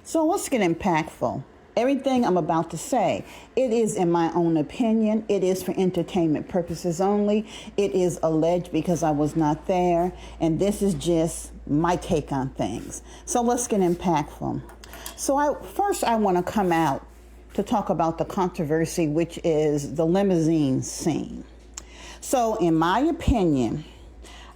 So let's get impactful. Everything I'm about to say, it is in my own opinion. It is for entertainment purposes only. It is alleged because I was not there. And this is just my take on things. So let's get impactful. So I want to come out to talk about the controversy, which is the limousine scene. So in my opinion,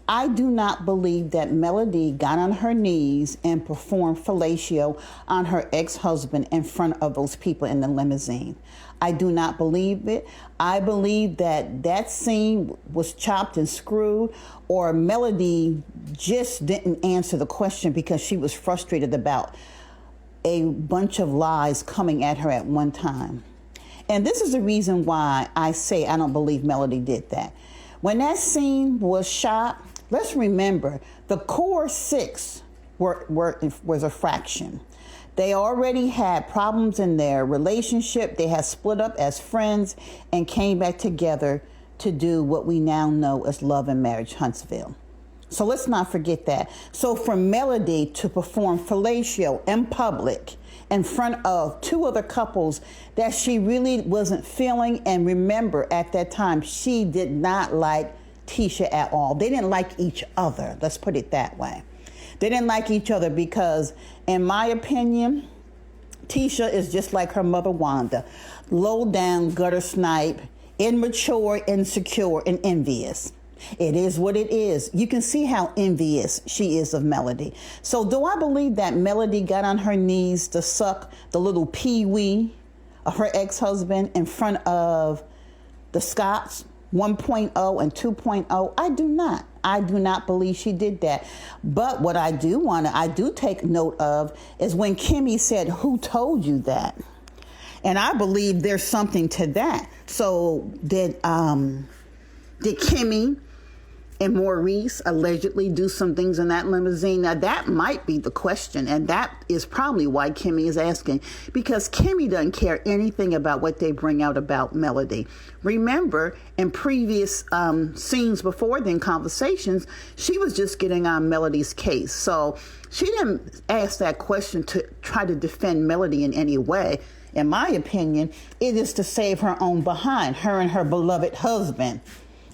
I do not believe that Melody got on her knees and performed fellatio on her ex-husband in front of those people in the limousine. I do not believe it. I believe that that scene was chopped and screwed, or Melody just didn't answer the question because she was frustrated about a bunch of lies coming at her at one time. And this is the reason why I say I don't believe Melody did that. When that scene was shot, let's remember the core six was a fraction. They already had problems in their relationship. They had split up as friends and came back together to do what we now know as Love and Marriage Huntsville. So let's not forget that. So for Melody to perform fellatio in public in front of two other couples that she really wasn't feeling, and remember at that time, she did not like Tisha at all. They didn't like each other. Let's put it that way. They didn't like each other because, in my opinion, Tisha is just like her mother Wanda. Low down, gutter snipe, immature, insecure, and envious. It is what it is. You can see how envious she is of Melody. So do I believe that Melody got on her knees to suck the little pee-wee of her ex-husband in front of the Scotts 1.0 and 2.0? I do not. I do not believe she did that. But what I do take note of is when Kimmy said, "Who told you that?" And I believe there's something to that. So did Kimmy and Maurice allegedly do some things in that limousine? Now, that might be the question, and that is probably why Kimmy is asking, because Kimmy doesn't care anything about what they bring out about Melody. Remember, in previous scenes before then, conversations, she was just getting on Melody's case. So she didn't ask that question to try to defend Melody in any way. In my opinion, it is to save her own behind, her and her beloved husband,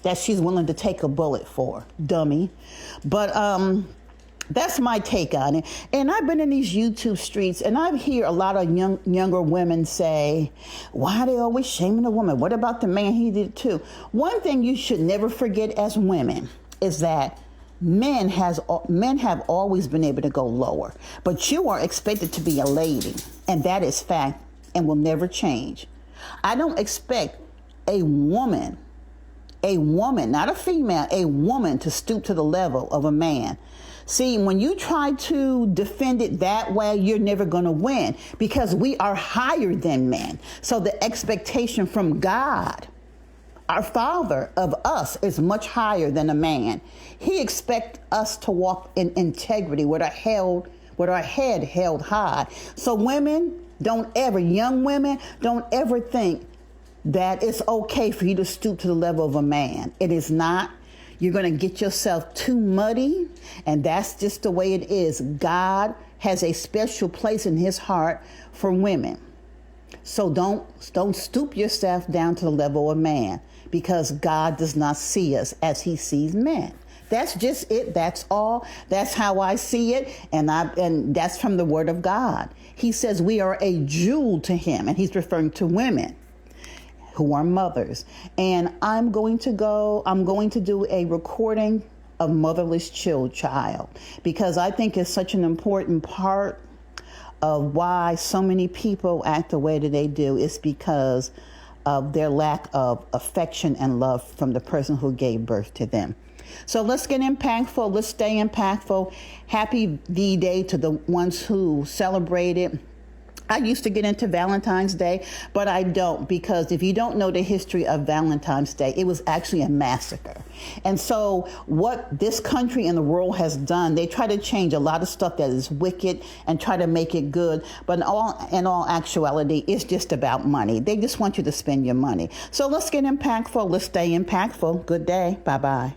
that she's willing to take a bullet for, dummy. But that's my take on it. And I've been in these YouTube streets, and I hear a lot of younger women say, "Why are they always shaming the woman? What about the man? He did it too." One thing you should never forget as women is that men have always been able to go lower, but you are expected to be a lady, and that is fact and will never change. I don't expect a woman, not a female, a woman to stoop to the level of a man. See, when you try to defend it that way, you're never going to win, because we are higher than men. So the expectation from God, our Father, of us is much higher than a man. He expects us to walk in integrity with our head held high. So women, young women, don't ever think that it's okay for you to stoop to the level of a man. It is not. You're going to get yourself too muddy, and that's just the way it is. God has a special place in his heart for women. So don't stoop yourself down to the level of man, because God does not see us as he sees men. That's just it. That's all. That's how I see it. And that's from the word of God. He says we are a jewel to him, and he's referring to women who are mothers. And I'm going to do a recording of motherless child, because I think it's such an important part of why so many people act the way that they do. Is because of their lack of affection and love from the person who gave birth to them. So let's get impactful. Let's stay impactful. Happy V-Day to the ones who celebrate it. I used to get into Valentine's Day, but I don't, because if you don't know the history of Valentine's Day, it was actually a massacre. And so what this country and the world has done, they try to change a lot of stuff that is wicked and try to make it good. But in all actuality, it's just about money. They just want you to spend your money. So let's get impactful. Let's stay impactful. Good day. Bye-bye.